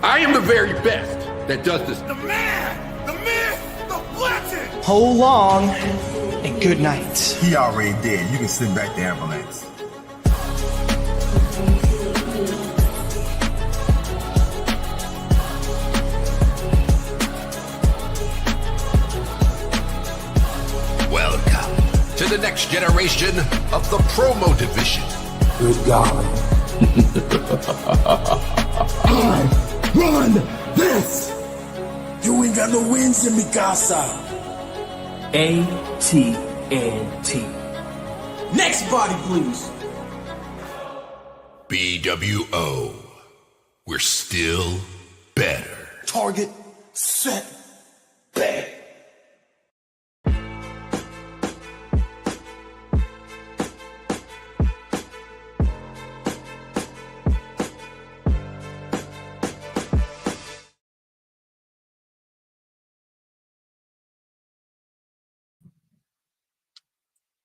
I am the very best that does this. The man, the myth, the legend. Hold long and good night. He already dead. You can send back the ambulance. Welcome to the next generation of the promo division. Good God. I run this. You ain't got no wins in Mikasa. AT&T. Next body, please. bWo. We're still better. Target, set, bet.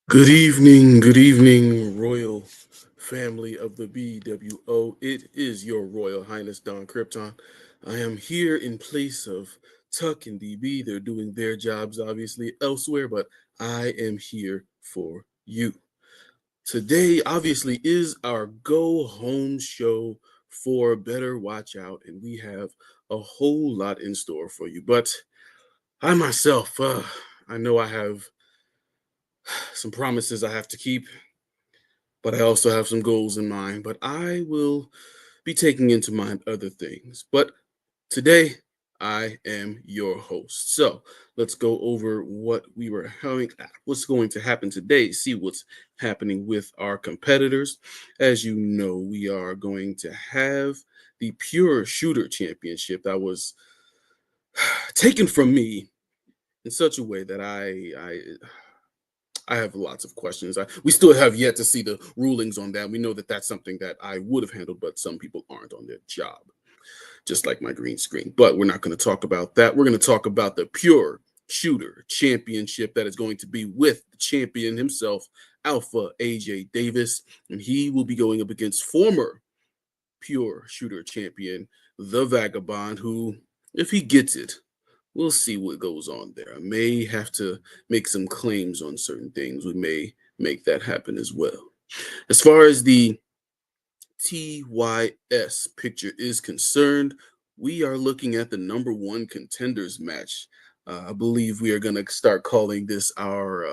Good evening, royal family of the bWo. It is your Royal Highness Don Krypton. I am here in place of Tuck and DB. They're doing their jobs, obviously, elsewhere, but I am here for you. Today, obviously, is our go home show for Better Watch Out, and we have a whole lot in store for you. But I myself, I know I have some promises I have to keep, but I also have some goals in mind. But I will be taking into mind other things. But today, I am your host. So let's go over what we were having, what's going to happen today, see what's happening with our competitors. As you know, we are going to have the Pure Shooter Championship that was taken from me in such a way that I have lots of questions. We still have yet to see the rulings on that. We know that that's something that I would have handled, but some people aren't on their job, just like my green screen. But we're not going to talk about that. We're going to talk about the Pure Shooter Championship that is going to be with the champion himself, Alpha AJ Davis, and he will be going up against former Pure Shooter champion, the Vagabond, who, if he gets it, we'll see what goes on there. I may have to make some claims on certain things. We may make that happen as well. As far as the TYS picture is concerned, we are looking at the number one contenders match. I believe we are going to start calling this our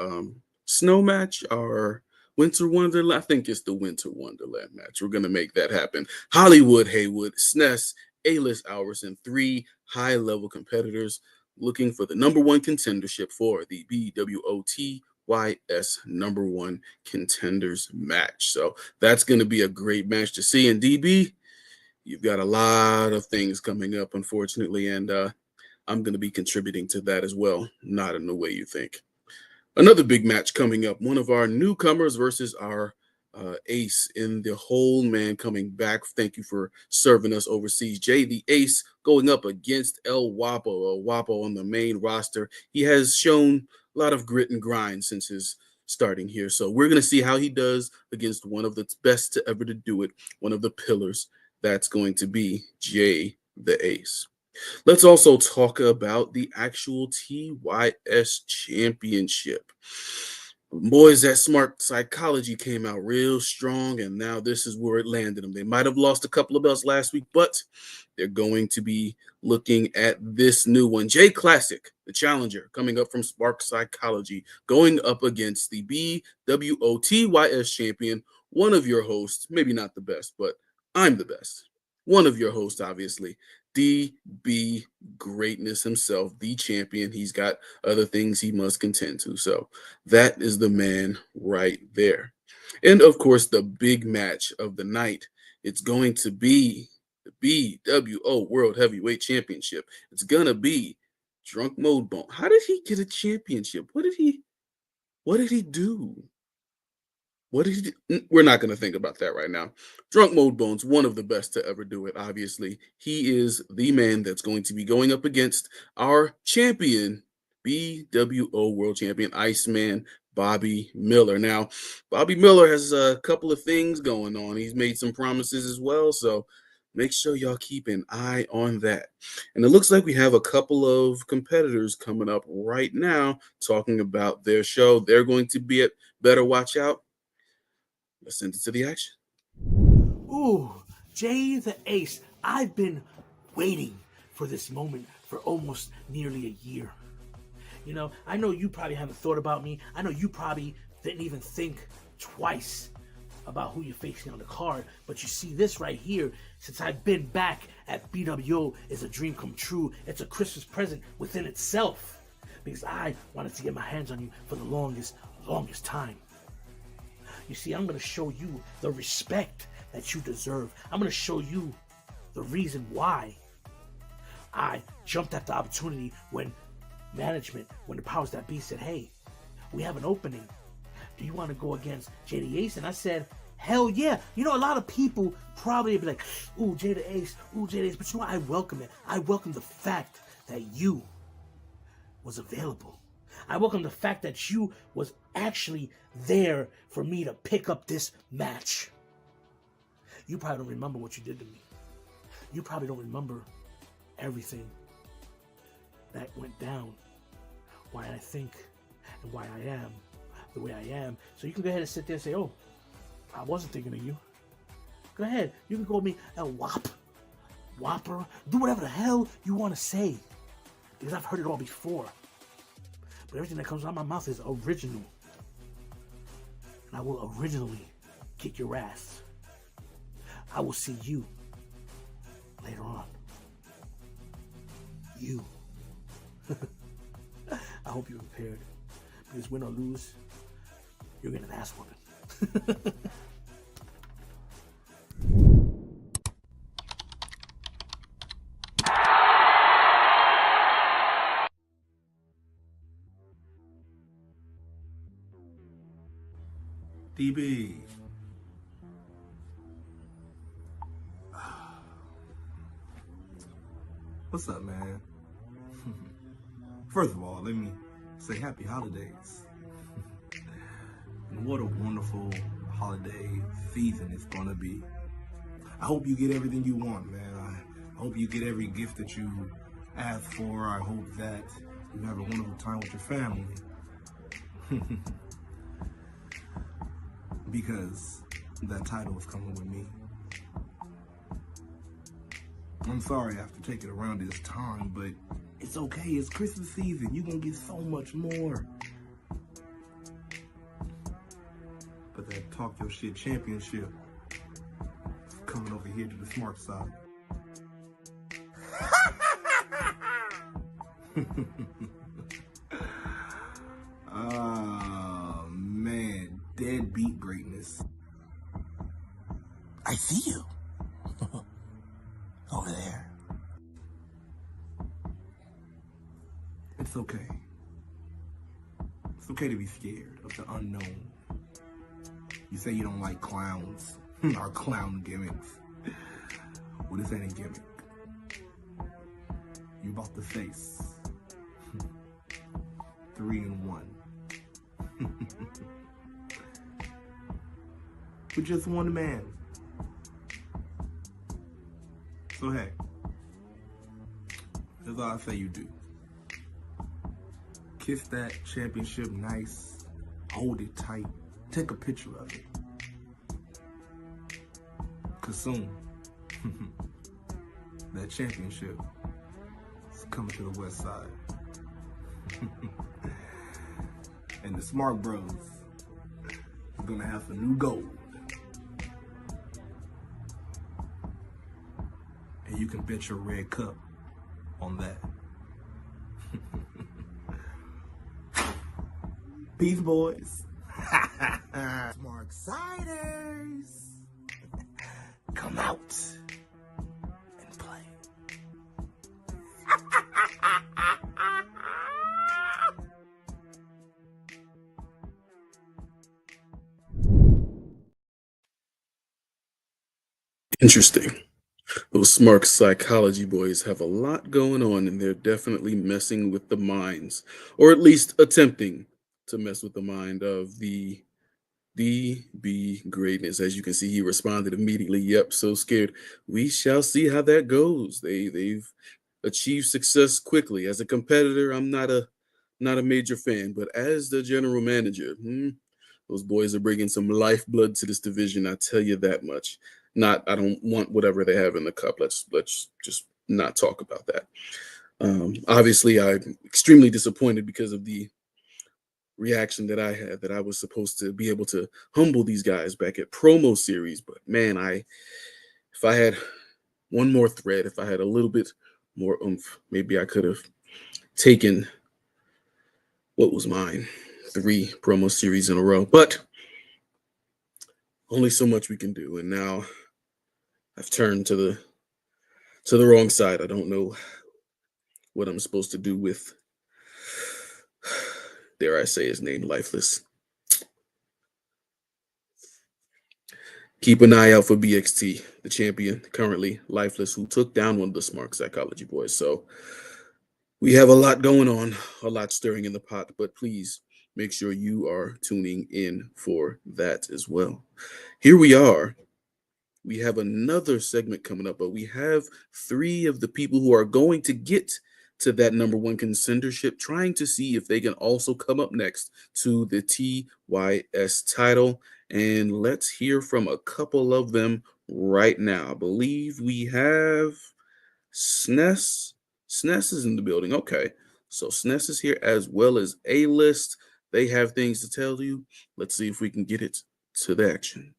snow match, our Winter Wonderland. I think it's the Winter Wonderland match. We're going to make that happen. Hollywood Haywood, SNES, A-List Alverson, three high-level competitors looking for the number one contendership for the bWo number one contenders match. So that's going to be a great match to see. And DB, you've got a lot of things coming up, unfortunately, and I'm going to be contributing to that as well, not in the way you think. Another big match coming up, one of our newcomers versus our ace in the whole man coming back. Thank you for serving us overseas. Jay the Ace going up against El Wappo. Wappo on the main roster. He has shown a lot of grit and grind since his starting here. So we're going to see how he does against one of the best to ever to do it, one of the pillars. That's going to be Jay the Ace. Let's also talk about the actual TYS championship. Boys, that Smart Psychology came out real strong, and now this is where it landed them. They might have lost a couple of belts last week, but they're going to be looking at this new one. Jay Klassick, the challenger, coming up from Spark Psychology, going up against the bWo TYS champion, one of your hosts, maybe not the best, but I'm the best. One of your hosts, obviously, DB Greatness himself, the champion. He's got other things he must contend to. So that is the man right there. And of course, the big match of the night, it's going to be the bWo World Heavyweight Championship. It's going to be Drunkmode Bonez. How did he get a championship? What did he do? We're not going to think about that right now. Drunkmode Bonez, one of the best to ever do it, obviously. He is the man that's going to be going up against our champion, bWo World Champion, Iceman Bobby Miller. Now, Bobby Miller has a couple of things going on. He's made some promises as well, so make sure y'all keep an eye on that. And it looks like we have a couple of competitors coming up right now talking about their show. They're going to be at Better Watch Out. Let's send it to the action. Ooh, Jay the Ace. I've been waiting for this moment for almost nearly a year. You know, I know you probably haven't thought about me. I know you probably didn't even think twice about who you're facing on the card. But you see this right here, since I've been back at bWo, is a dream come true. It's a Christmas present within itself. Because I wanted to get my hands on you for the longest time. You see, I'm going to show you the respect that you deserve. I'm going to show you the reason why I jumped at the opportunity when management, when the powers that be said, hey, we have an opening. Do you want to go against Jay the Ace? And I said, hell yeah. You know, a lot of people probably be like, ooh, Jay the Ace, ooh, Jay the Ace. But you know what? I welcome it. I welcome the fact that you was available. I welcome the fact that you was actually there for me to pick up this match. You probably don't remember what you did to me. You probably don't remember everything that went down, why I think and why I am the way I am. So you can go ahead and sit there and say, oh, I wasn't thinking of you. Go ahead. You can call me a Whopper, do whatever the hell you want to say. Because I've heard it all before. But everything that comes out of my mouth is original. And I will originally kick your ass. I will see you later on. You. I hope you're prepared. Because win or lose, you're getting an ass whooping. DB. What's up, man? First of all, let me say happy holidays. And what a wonderful holiday season it's gonna be. I hope you get everything you want, man. I hope you get every gift that you ask for. I hope that you have a wonderful time with your family. Because that title is coming with me. I'm sorry I have to take it around this time, but it's okay. It's Christmas season. You're going to get so much more. But that Talk Your Shit Championship is coming over here to the smart side. Oh, man. Deadbeat greatness. I see you. Over there. It's okay. It's okay to be scared of the unknown. You say you don't like clowns or clown gimmicks. Well, this ain't a gimmick. You about to face 3-1. With just one man. So hey, that's all I say you do. Kiss that championship nice, hold it tight, take a picture of it. Cause soon, that championship is coming to the west side. And the Smart Bros are gonna have some new gold. And you can bet your red cup on that. Peace, boys. Smart Siders. Come out and play. Interesting. Those smart psychology boys have a lot going on, and they're definitely messing with the minds, or at least attempting to mess with the mind of the DB greatness. As you can see, he responded immediately. Yep, so scared. We shall see how that goes. They've achieved success quickly. As a competitor, I'm not a major fan, but as the general manager, those boys are bringing some lifeblood to this division. I tell you that much. I don't want whatever they have in the cup. Let's just not talk about that. Obviously, I'm extremely disappointed because of the reaction that I had, that I was supposed to be able to humble these guys back at promo series. But man, if I had one more thread, if I had a little bit more oomph, maybe I could have taken what was mine, 3 promo series in a row. But only so much we can do. And now I've turned to the wrong side. I don't know what I'm supposed to do with, dare I say his name, Lifeless. Keep an eye out for BXT, the champion, currently Lifeless, who took down one of the Smart Psychology boys. So we have a lot going on, a lot stirring in the pot, but please make sure you are tuning in for that as well. Here we are. We have another segment coming up, but we have 3 of the people who are going to get to that #1 contendership, trying to see if they can also come up next to the TYS title. And let's hear from a couple of them right now. I believe we have SNES. SNES is in the building. Okay, so SNES is here as well as A-List. They have things to tell you. Let's see if we can get it to the action.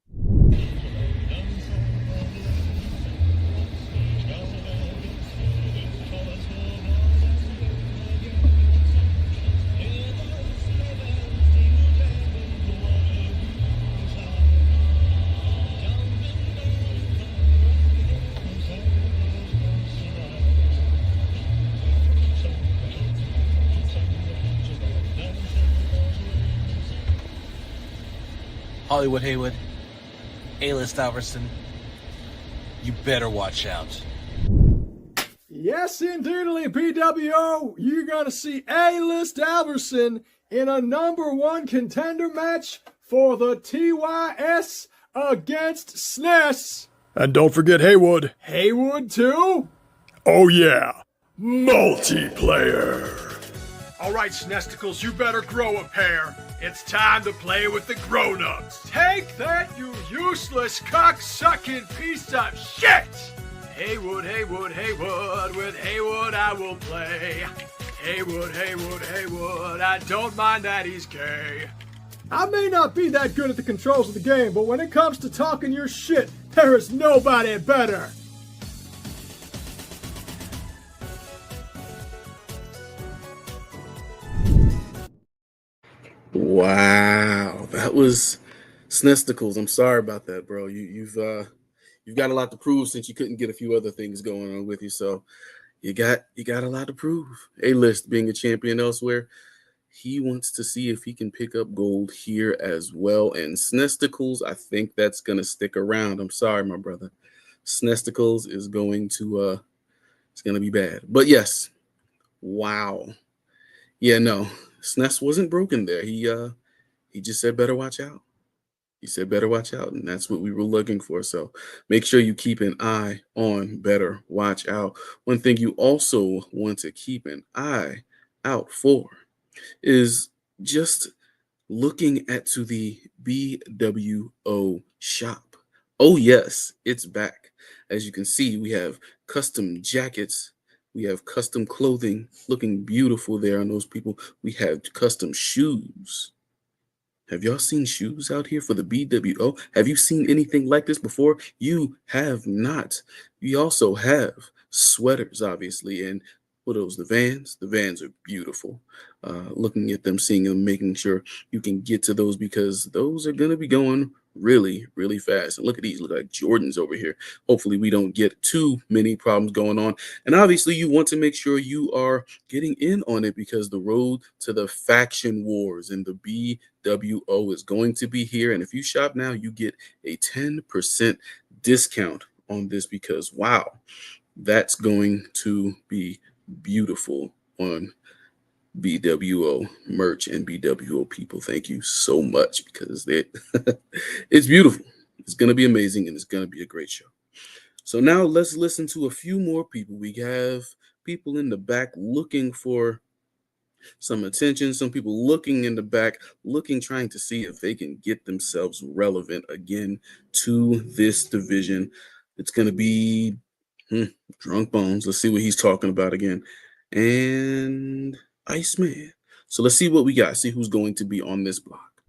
Hollywood Haywood, A-List Alverson, you better watch out. Yes, indeedly, bWo. You're going to see A-List Alverson in a #1 contender match for the TYS against SNES. And don't forget Haywood. Haywood, too? Oh yeah, multiplayer. All right, Snesticles, you better grow a pair. It's time to play with the grown-ups. Take that, you useless cock-sucking piece of shit! Haywood, Haywood, Haywood, with Haywood I will play. Haywood, Haywood, Haywood, I don't mind that he's gay. I may not be that good at the controls of the game, but when it comes to talking your shit, there is nobody better. Wow, that was Snesticles. I'm sorry about that, bro. You've got a lot to prove since you couldn't get a few other things going on with you. So you got a lot to prove. A-List being a champion elsewhere, he wants to see if he can pick up gold here as well. And Snesticles, I think that's gonna stick around. I'm sorry, my brother. Snesticles is going to it's gonna be bad. But yes, wow. Yeah, no. SNES wasn't broken there. He just said better watch out. He said better watch out, and that's what we were looking for. So make sure you keep an eye on better watch out. One thing you also want to keep an eye out for is just looking at to the bWo shop. Oh yes, it's back. As you can see, we have custom jackets. We have custom clothing looking beautiful there on those people. We have custom shoes. Have y'all seen shoes out here for the bWo? Have you seen anything like this before? You have not. We also have sweaters, obviously, and what are those, the Vans? The Vans are beautiful. Looking at them, seeing them, making sure you can get to those because those are going to be going really, really fast. And look at these, look like Jordans over here. Hopefully we don't get too many problems going on. And obviously you want to make sure you are getting in on it because the road to the faction wars and the bWo is going to be here. And if you shop now, you get a 10% discount on this because wow, that's going to be beautiful on bWo merch and bWo people. Thank you so much, because it's beautiful. It's going to be amazing, and it's going to be a great show. So now let's listen to a few more people. We have people in the back looking for some attention, some people looking in the back, trying to see if they can get themselves relevant again to this division. It's going to be Drunk Bones. Let's see what he's talking about again. And Iceman. So let's see what we got. See who's going to be on this block.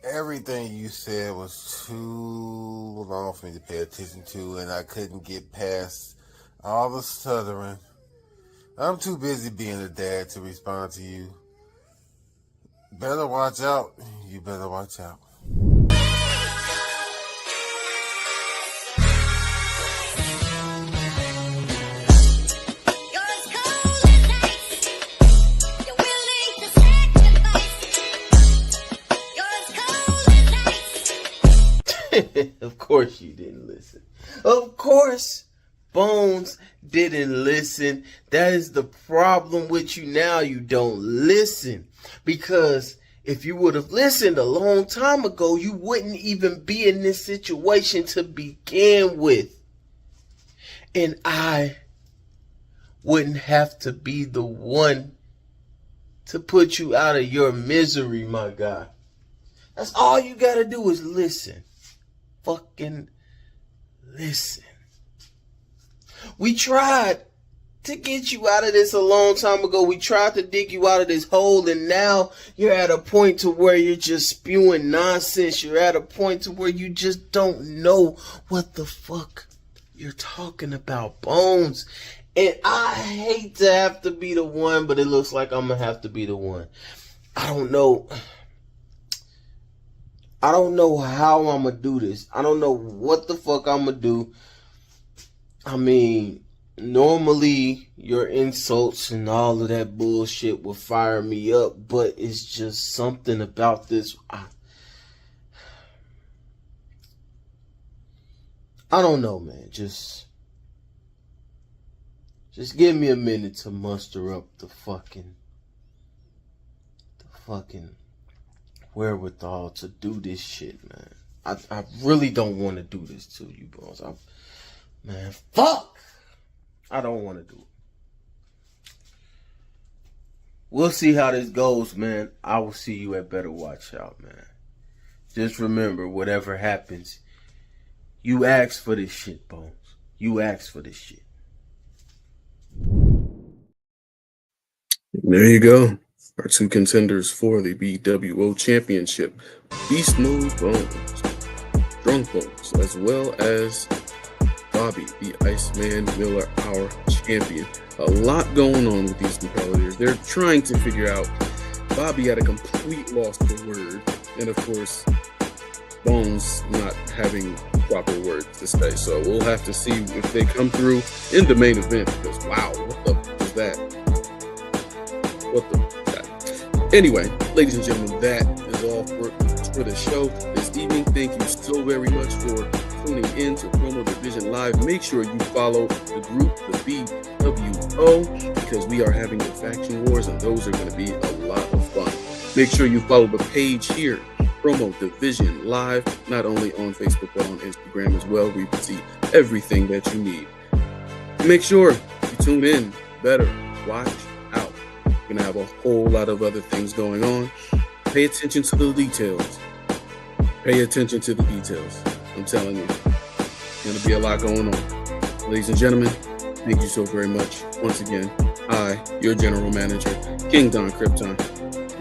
Everything you said was too long for me to pay attention to, and I couldn't get past all the stuttering. I'm too busy being a dad to respond to you. Better watch out. You better watch out. Of course you didn't listen. Of course Bones didn't listen. That is the problem with you now. You don't listen. Because if you would have listened a long time ago, you wouldn't even be in this situation to begin with. And I wouldn't have to be the one to put you out of your misery, my guy. That's all you gotta do is listen. Fucking listen. We tried to get you out of this a long time ago. We tried to dig you out of this hole, and now you're at a point to where you're just spewing nonsense. You're at a point to where you just don't know what the fuck you're talking about, Bones. And I hate to have to be the one, but it looks like I'm gonna have to be the one. I don't know how I'm going to do this. I don't know what the fuck I'm going to do. I mean, normally your insults and all of that bullshit will fire me up, but it's just something about this. I don't know, man. Just give me a minute to muster up the fucking wherewithal to do this shit, man. I really don't want to do this to you, Bones. Man, fuck! I don't want to do it. We'll see how this goes, man. I will see you at Better Watch Out, man. Just remember, whatever happens, you asked for this shit, Bones. You asked for this shit. There you go. Our two contenders for the bWo Championship, Beast Mode Bones, Drunk Bones, as well as Bobby, the Iceman Miller, our champion. A lot going on with these competitors. They're trying to figure out. Bobby had a complete loss for word, and of course, Bones not having proper words to say. So we'll have to see if they come through in the main event, because wow, what the fuck was that? What the fuck? Anyway, ladies and gentlemen, that is all for the show this evening. Thank you so very much for tuning in to Promo Division Live. Make sure you follow the group, the bWo, because we are having the faction wars, and those are going to be a lot of fun. Make sure you follow the page here, Promo Division Live, not only on Facebook but on Instagram as well, where you can see everything that you need. Make sure you tune in. Better watch out. We're going to have a whole lot of other things going on. Pay attention to the details. Pay attention to the details. I'm telling you, there's going to be a lot going on. Ladies and gentlemen, thank you so very much. Once again, I, your general manager, King Don Krypton,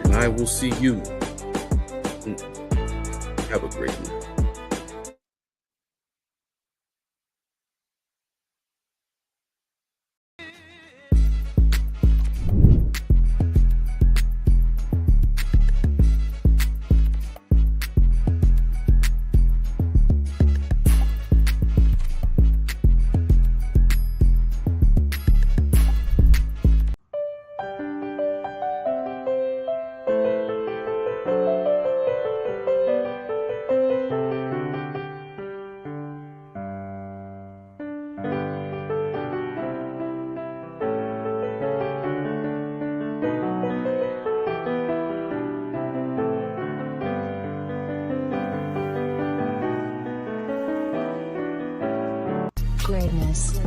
and I will see you. Have a great night. Greatness.